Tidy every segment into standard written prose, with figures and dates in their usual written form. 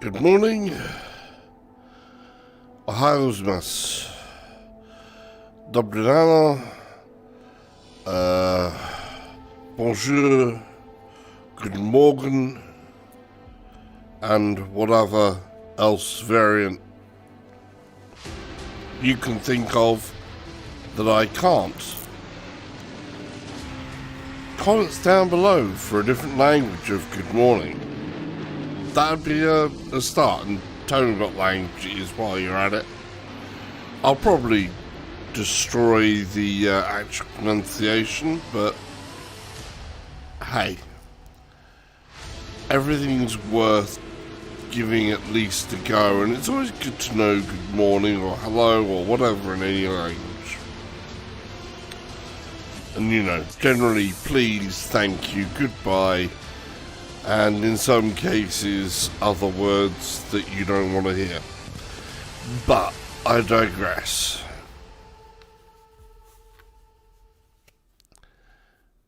Good morning. Ohio gozaimasu. Dobry rano. Bonjour. Good morgen. And whatever else variant you can think of that I can't. Comments down below for a different language of good morning. That would be a start, and tone got languages while you're at it. I'll probably destroy the actual pronunciation, but hey, everything's worth giving at least a go, and it's always good to know good morning or hello or whatever in any language. And you know, generally please, thank you, goodbye, and in some cases other words that you don't want to hear. But I digress.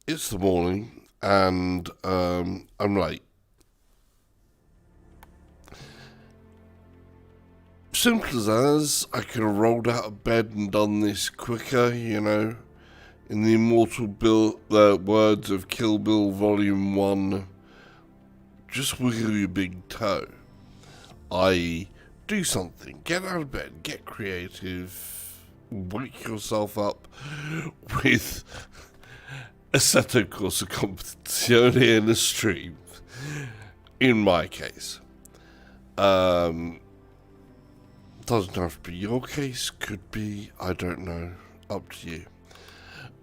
It's the morning and I'm late. Simple as I could have rolled out of bed and done this quicker, you know. In the immortal words of Kill Bill Volume 1, just wiggle your big toe. I.e., do something, get out of bed, get creative, wake yourself up with Assetto Corsa Competizione in a stream. In my case. Doesn't have to be your case, could be, I don't know, up to you.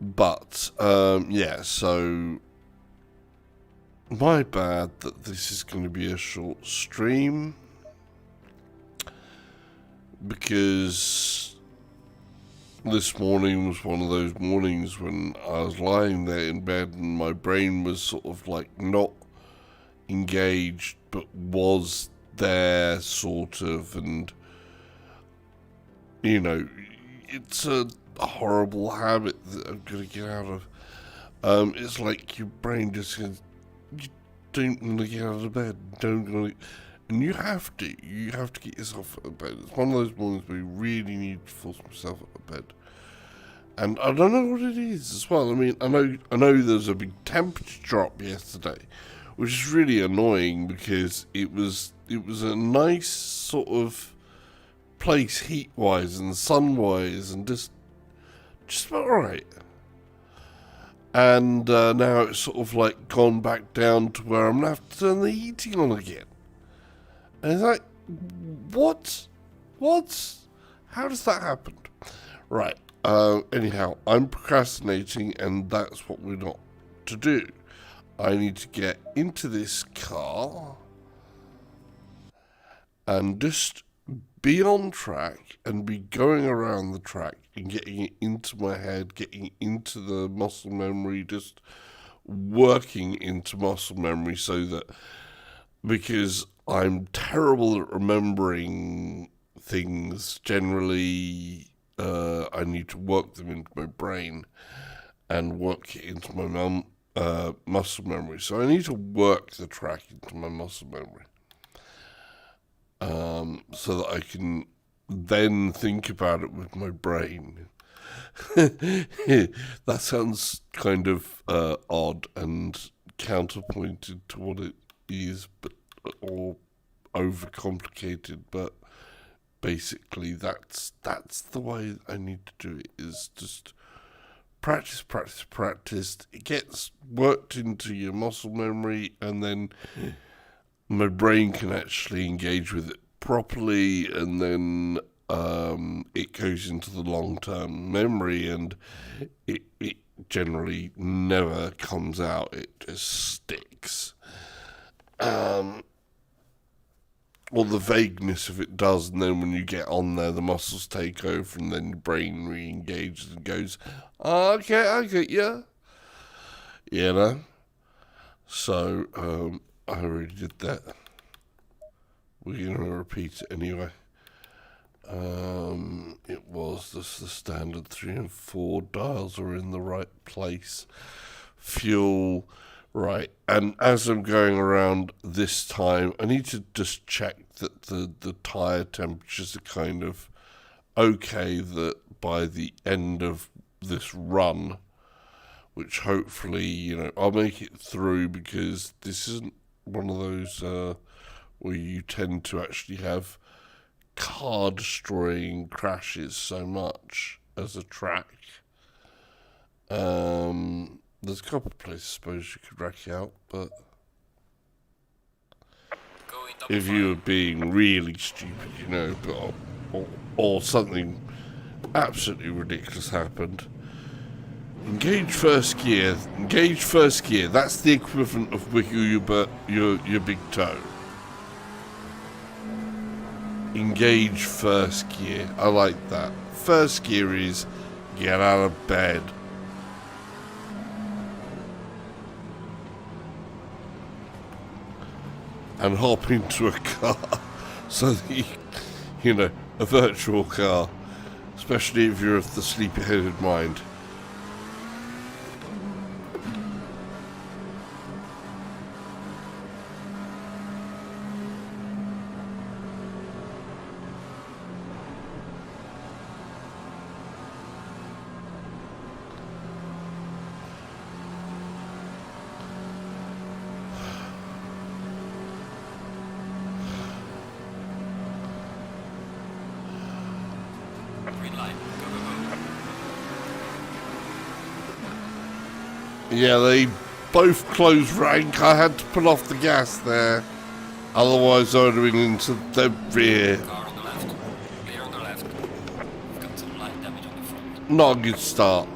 But, yeah, so my bad that this is going to be a short stream, because this morning was one of those mornings when I was lying there in bed and my brain was sort of like not engaged but was there sort of, and you know, it's a horrible habit that I'm going to get out of. It's like your brain just goes, you don't want to get out of bed, and you have to get yourself out of bed. It's one of those mornings where you really need to force myself out of bed. And I don't know what it is as well. I mean, I know there's a big temperature drop yesterday, which is really annoying because it was a nice sort of place heat-wise and sun-wise and just about right. And now it's sort of like gone back down to where I'm going to have to turn the heating on again. And it's like, what? How does that happen? Right, anyhow, I'm procrastinating and that's what we're not to do. I need to get into this car and just be on track and be going around the track and getting it into my head, getting it into the muscle memory, just working into muscle memory so that, because I'm terrible at remembering things generally, I need to work them into my brain and work it into my muscle memory. So I need to work the track into my muscle memory. So that I can then think about it with my brain. That sounds kind of odd and counterpointed to what it is, but or overcomplicated. But basically, that's the way I need to do it. Is just practice. It gets worked into your muscle memory, and then my brain can actually engage with it properly, and then it goes into the long-term memory, and it generally never comes out. It just sticks. Or the vagueness of it does, and then when you get on there, the muscles take over, and then your brain re-engages and goes, okay, I get you. You know? So, I already did that. We're going to repeat it anyway. It was just the standard 3 and 4 dials are in the right place. Fuel, Right, and as I'm going around this time, I need to just check that the tyre temperatures are kind of okay, that by the end of this run, which hopefully, you know, I'll make it through, because this isn't one of those where you tend to actually have car destroying crashes so much as a track. There's a couple of places I suppose you could rack out, but if you were being really stupid, you know, or something absolutely ridiculous happened. Engage first gear. Engage first gear. That's the equivalent of wiggle your big toe. Engage first gear. I like that. First gear is get out of bed. And hop into a car. So that you know, a virtual car. Especially if you're of the sleepy-headed mind. Yeah, they both closed rank. I had to pull off the gas there. Otherwise, I would have been into the rear. Car on the left. Clear on the left. We've got some light damage on the front. Not a good start.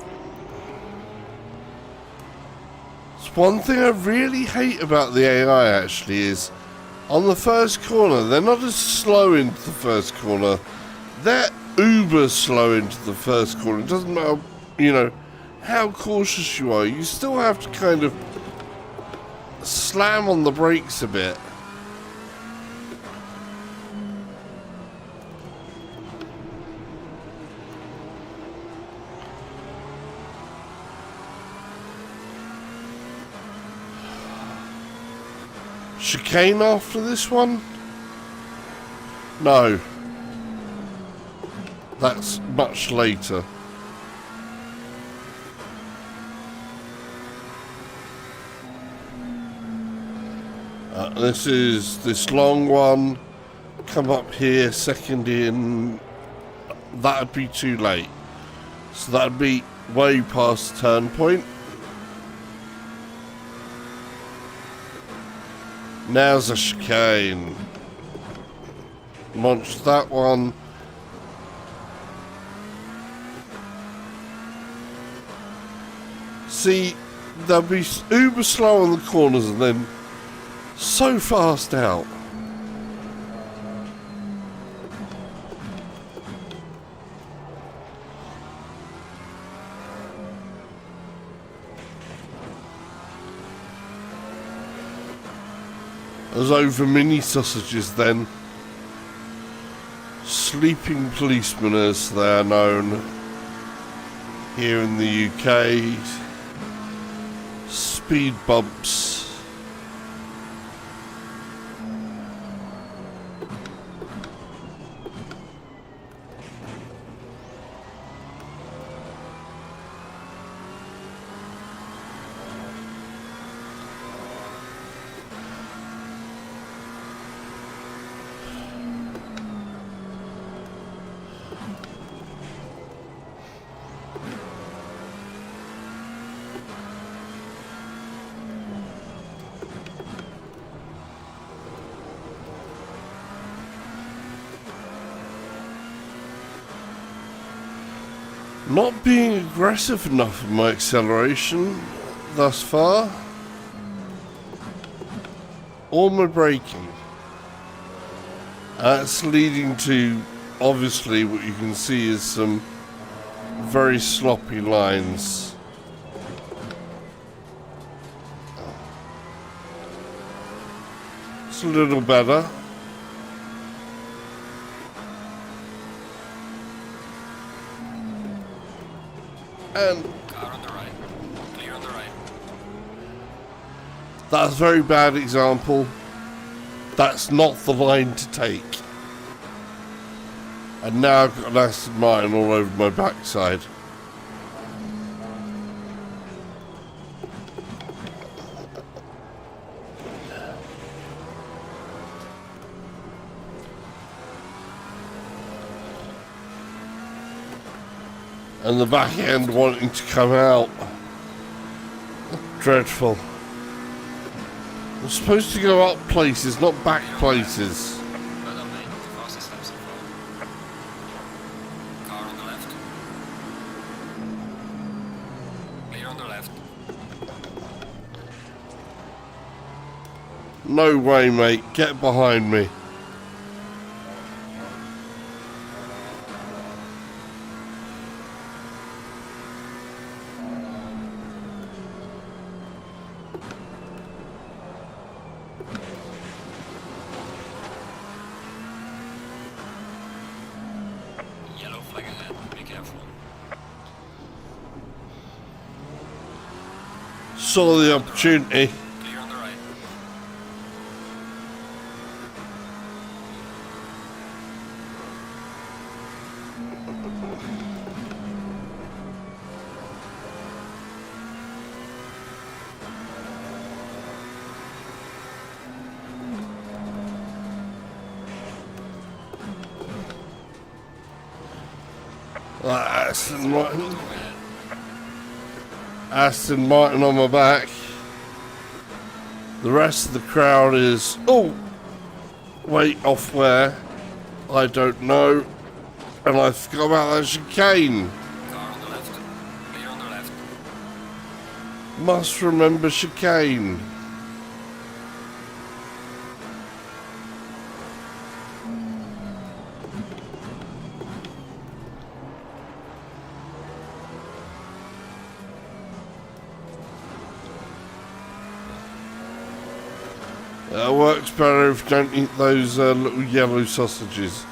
It's one thing I really hate about the AI, actually, is on the first corner, they're not as slow into the first corner. They're uber slow into the first corner. It doesn't matter, you know, how cautious you are, you still have to kind of slam on the brakes a bit. Chicane after this one? No. That's much later. This is this long one. Come up here, second in. That'd be too late. So that'd be way past turn point. Now's a chicane. Launch that one. See, they'll be uber slow on the corners and then so fast out. Those over mini sausages then. Sleeping policemen as they are known here in the UK. Speed bumps. Not being aggressive enough in my acceleration thus far, or my braking. That's leading to, obviously, what you can see is some very sloppy lines. It's a little better. And car on the right. Clear on the right. That's a very bad example. That's not the line to take. And now I've got an Aston Martin all over my backside. And the back end wanting to come out. Dreadful. I'm supposed to go up places, not back places. Well done, mate. The fastest lap so far. Car on the left. Clear on the left. No way, mate. Get behind me. Yellow flag ahead. Be careful. Saw the opportunity. Clear on the right. Aston Martin. Go ahead. Aston Martin on my back. The rest of the crowd is... Oh! Wait, off where? I don't know. And I forgot about that chicane. Car on the left. Clear on the left. Must remember chicane. It works better if you don't eat those little yellow sausages.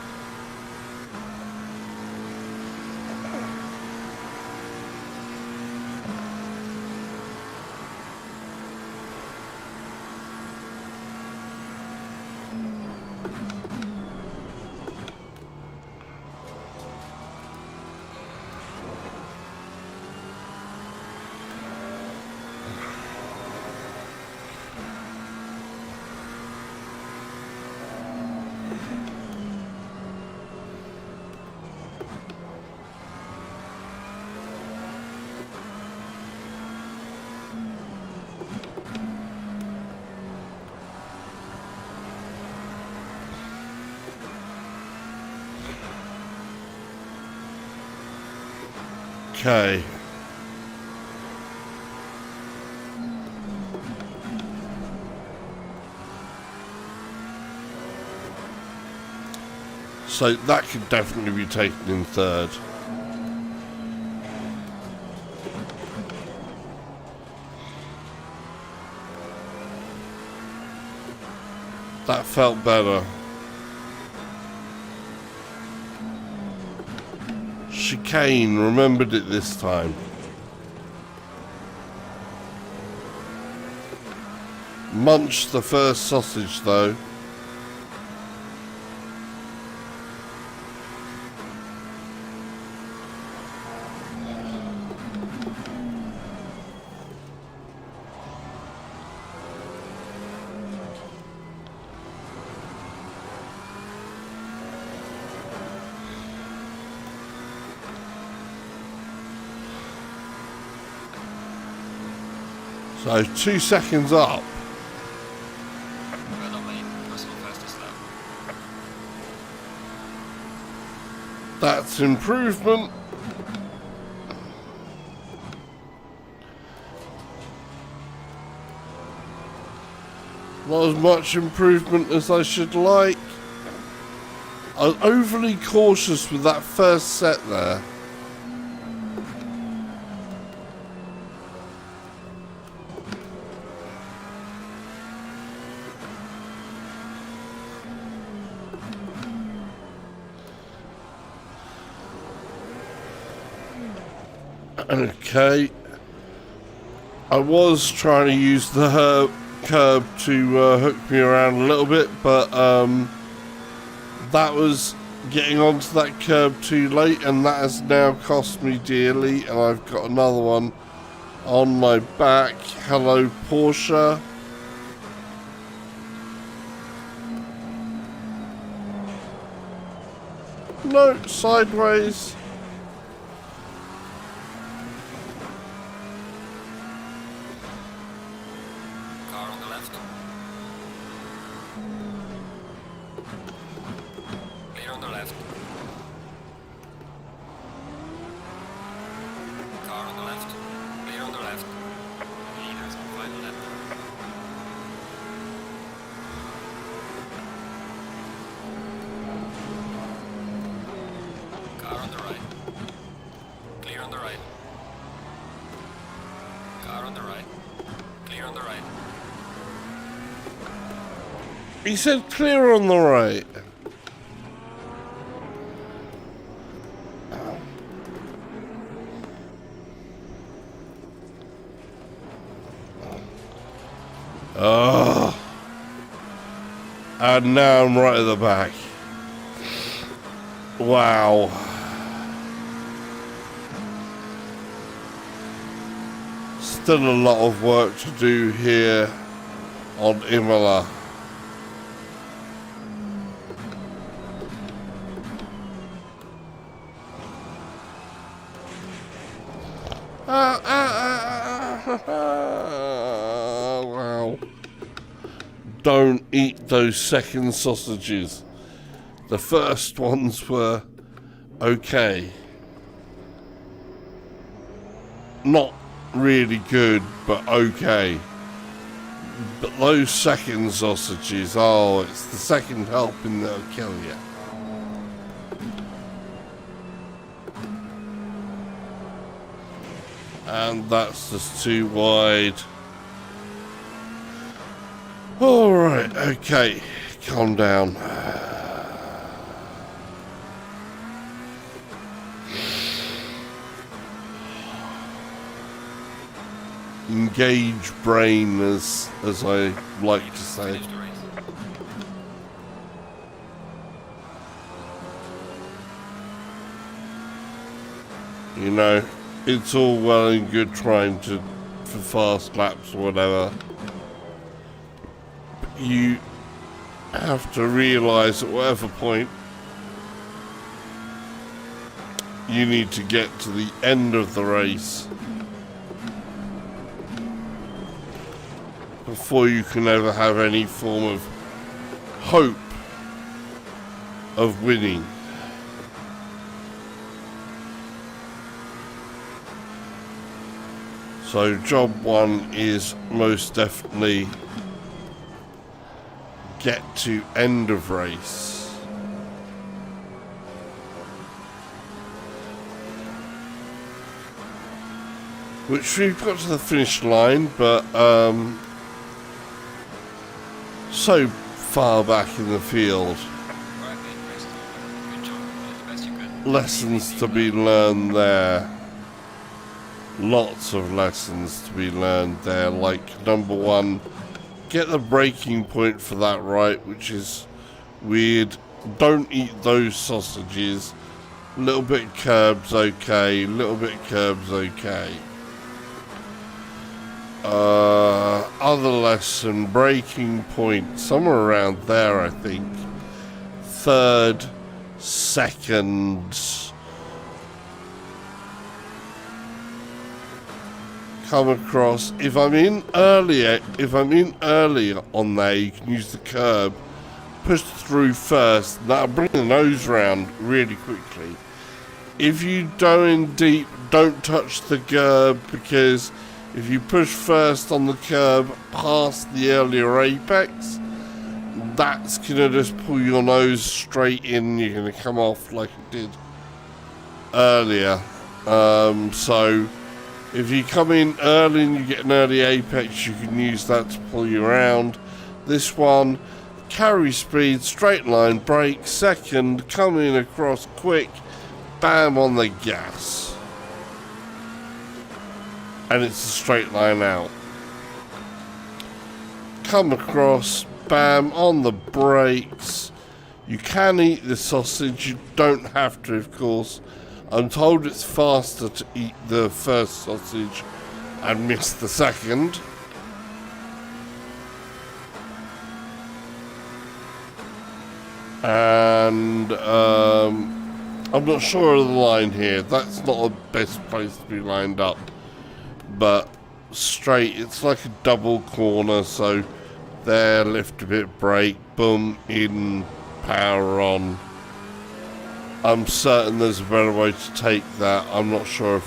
Okay. So that could definitely be taken in third. That felt better. Chicane, remembered it this time. Munched the first sausage though. So 2 seconds up. Well done, mate. Personal fastest lap. That's improvement. Not as much improvement as I should like. I was overly cautious with that first set there. Okay. I was trying to use the curb to hook me around a little bit, but that was getting onto that curb too late, and that has now cost me dearly, and I've got another one on my back. Hello, Porsche. No, sideways. Car on the left. Clear on the left. Car on the left. Clear on the left. Leaders on final lap. Car on the right. Clear on the right. Car on the right. Clear on the right. He said clear on the right. Oh. And now I'm right at the back. Wow. Still a lot of work to do here on Imola. Wow. Don't eat those second sausages. The first ones were okay. Not really good, but okay. But those second sausages, oh, it's the second helping that'll kill you. And that's just too wide. Alright, okay. Calm down. Engage brain, as I like to say. Finish the race. You know, it's all well and good trying to for fast laps or whatever. But you have to realise at whatever point you need to get to the end of the race before you can ever have any form of hope of winning. So job one is most definitely get to end of race. Which we've got to the finish line, but so far back in the field. Right, mate, race. Good job. Did the best you could. Lessons to be learned there. Lots of lessons to be learned there. Like number one, get the braking point for that right, which is weird. Don't eat those sausages. Little bit curbs okay. Little bit curbs okay. Other lesson, braking point, somewhere around there, I think. Third, second. Come across. If I'm in earlier on there, you can use the curb, push through first. That'll bring the nose round really quickly. If you go in deep, don't touch the curb, because if you push first on the curb past the earlier apex, that's gonna just pull your nose straight in. You're gonna come off like it did earlier. So if you come in early and you get an early apex, you can use that to pull you around. This one, carry speed, straight line brake, second, come in across quick, bam on the gas. And it's a straight line out. come across, bam, on the brakes. You can eat the sausage, you don't have to, of course. I'm told it's faster to eat the first sausage and miss the second. And I'm not sure of the line here. That's not the best place to be lined up. But straight, it's like a double corner, so there, lift a bit, brake, boom, in, power on. I'm certain there's a better way to take that. I'm not sure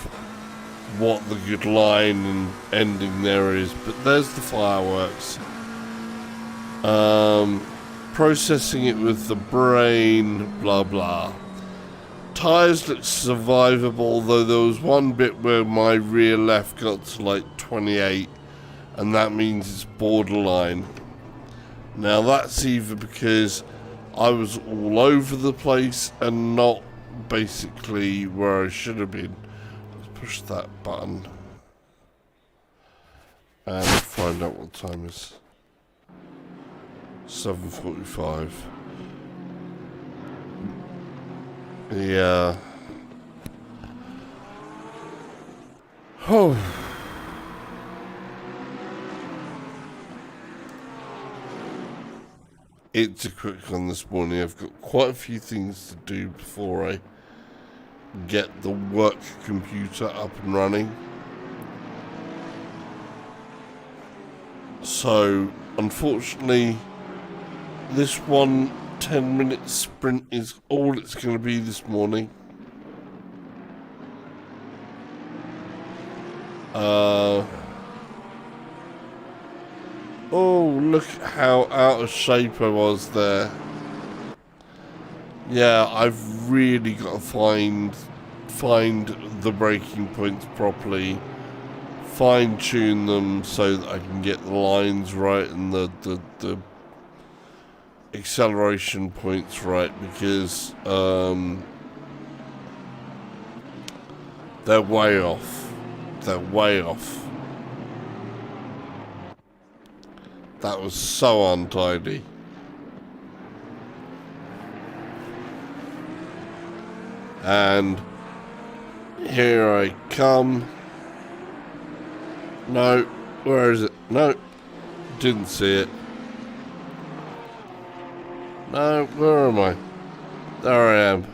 what the good line and ending there is, but there's the fireworks. Processing it with the brain, blah blah. Tyres look survivable, though there was one bit where my rear left got to like 28, and that means it's borderline. Now that's either because I was all over the place and not basically where I should have been. Let's push that button and find out what time it is. 7:45. Yeah. Oh. It's a quick one this morning. I've got quite a few things to do before I get the work computer up and running. So, unfortunately, this 10-minute sprint is all it's going to be this morning. Oh, look how out of shape I was there. Yeah, I've really got to find the braking points properly, fine tune them so that I can get the lines right and the acceleration points right, because they're way off. They're way off. That was so untidy. And here I come. No, where is it? No, didn't see it. No, where am I? There I am.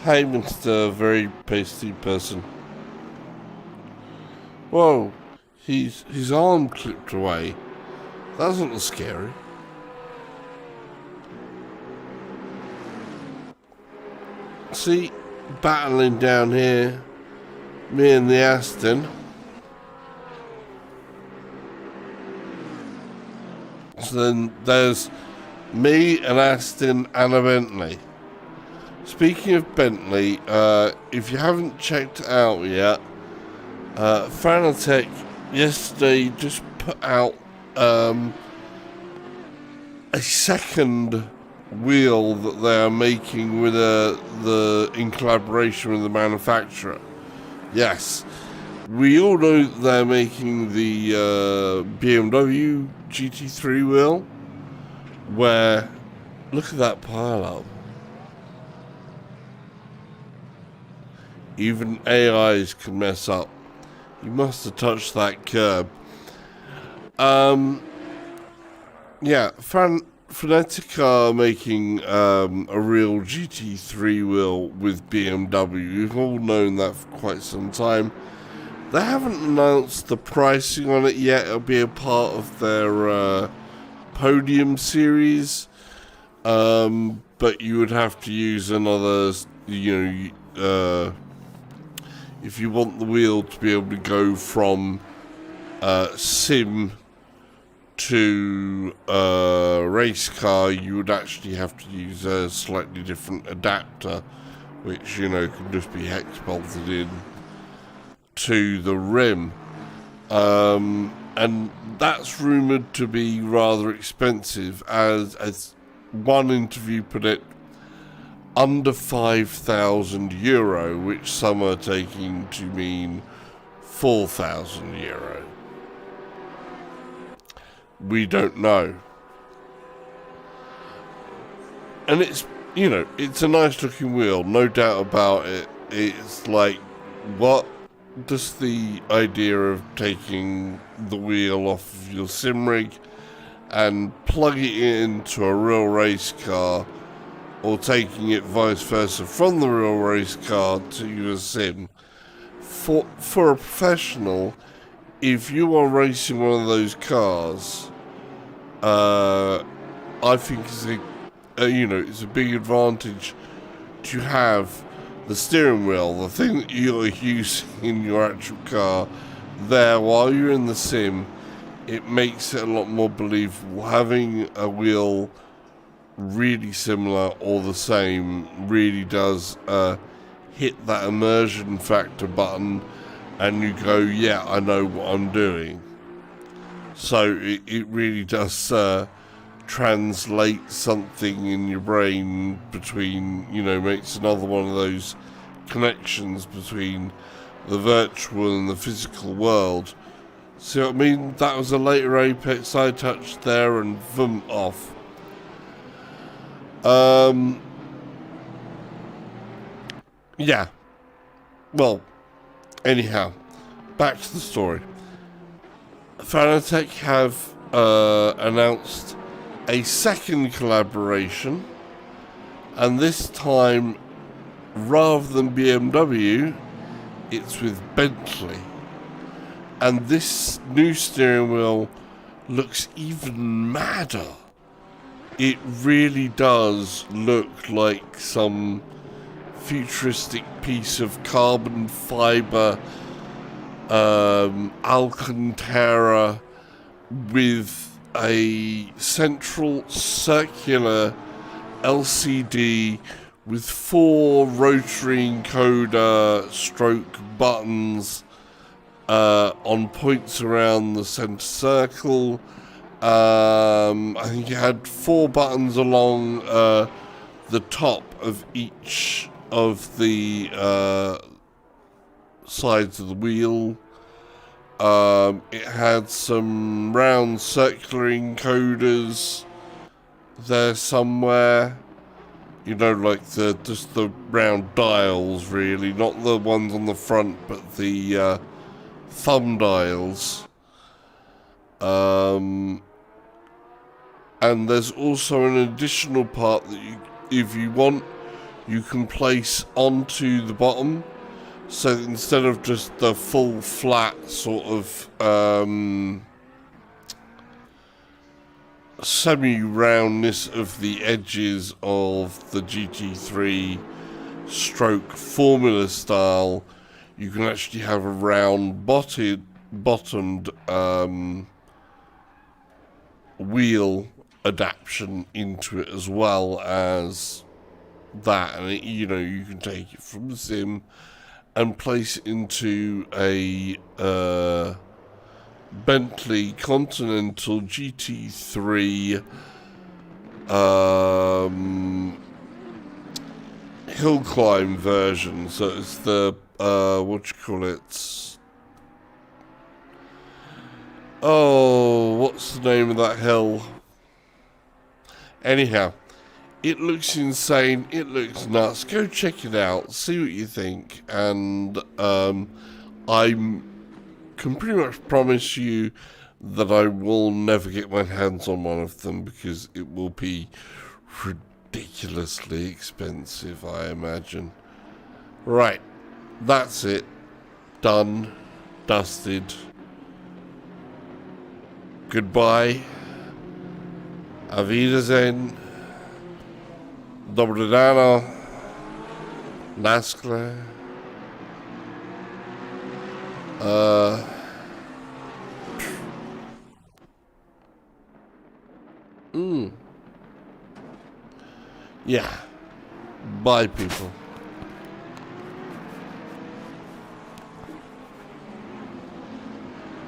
Hey, Mr. Very Pasty Person. Whoa, his arm clipped away. That wasn't scary. See, battling down here, me and the Aston. So then there's me, an Aston, and a Bentley. Speaking of Bentley, if you haven't checked it out yet, Fanatec yesterday just put out a second wheel that they are making with in collaboration with the manufacturer. Yes, we all know that they're making the BMW GT3 wheel, where, look at that pile up. Even AIs can mess up. You must have touched that curb. Yeah, Fanatec are making a real GT3 wheel with BMW. We've all known that for quite some time. They haven't announced the pricing on it yet. It'll be a part of their podium series, but you would have to use another, if you want the wheel to be able to go from sim to race car, you would actually have to use a slightly different adapter, which can just be hex bolted in to the rim, and that's rumoured to be rather expensive, as one interview put it, under €5,000, which some are taking to mean €4,000. we don't know. And it's, you know, it's a nice looking wheel, no doubt about it. It's like, what does the idea of taking the wheel off of your sim rig and plugging it into a real race car, or taking it vice versa from the real race car to your sim, for a professional, if you are racing one of those cars, I think it's it's a big advantage to have the steering wheel, the thing that you're using in your actual car, there while you're in the sim. It makes it a lot more believable. Having a wheel really similar or the same really does hit that immersion factor button, and you go, yeah, I know what I'm doing. So it really does translate something in your brain between, makes another one of those connections between the virtual and the physical world. So I mean, that was a later Apex I touched there, and boom, off. Yeah. Well, anyhow, back to the story. Fanatec have announced a second collaboration, and this time, rather than BMW, it's with Bentley. And this new steering wheel looks even madder. It really does look like some futuristic piece of carbon fiber Alcantara with a central circular LCD with 4 rotary encoder stroke buttons on points around the center circle. I think it had 4 buttons along the top of each of the sides of the wheel. It had some round circular encoders there somewhere. Like just the round dials, really, not the ones on the front, but the thumb dials. And there's also an additional part that if you want, you can place onto the bottom. So instead of just the full flat sort of semi-roundness of the edges of the GT3 stroke Formula style, you can actually have a round bottomed wheel adaptation into it as well as that. And you can take it from the sim and place it into a Bentley Continental GT3 hill climb version. So it's the what's the name of that hill? Anyhow, it looks insane, it looks nuts. Go check it out, see what you think, and I can pretty much promise you that I will never get my hands on one of them, because it will be ridiculously expensive, I imagine. Right, that's it. Done. Dusted. Goodbye. Auf Wiedersehen. Dobre rano. Naskle. Yeah. Bye, people.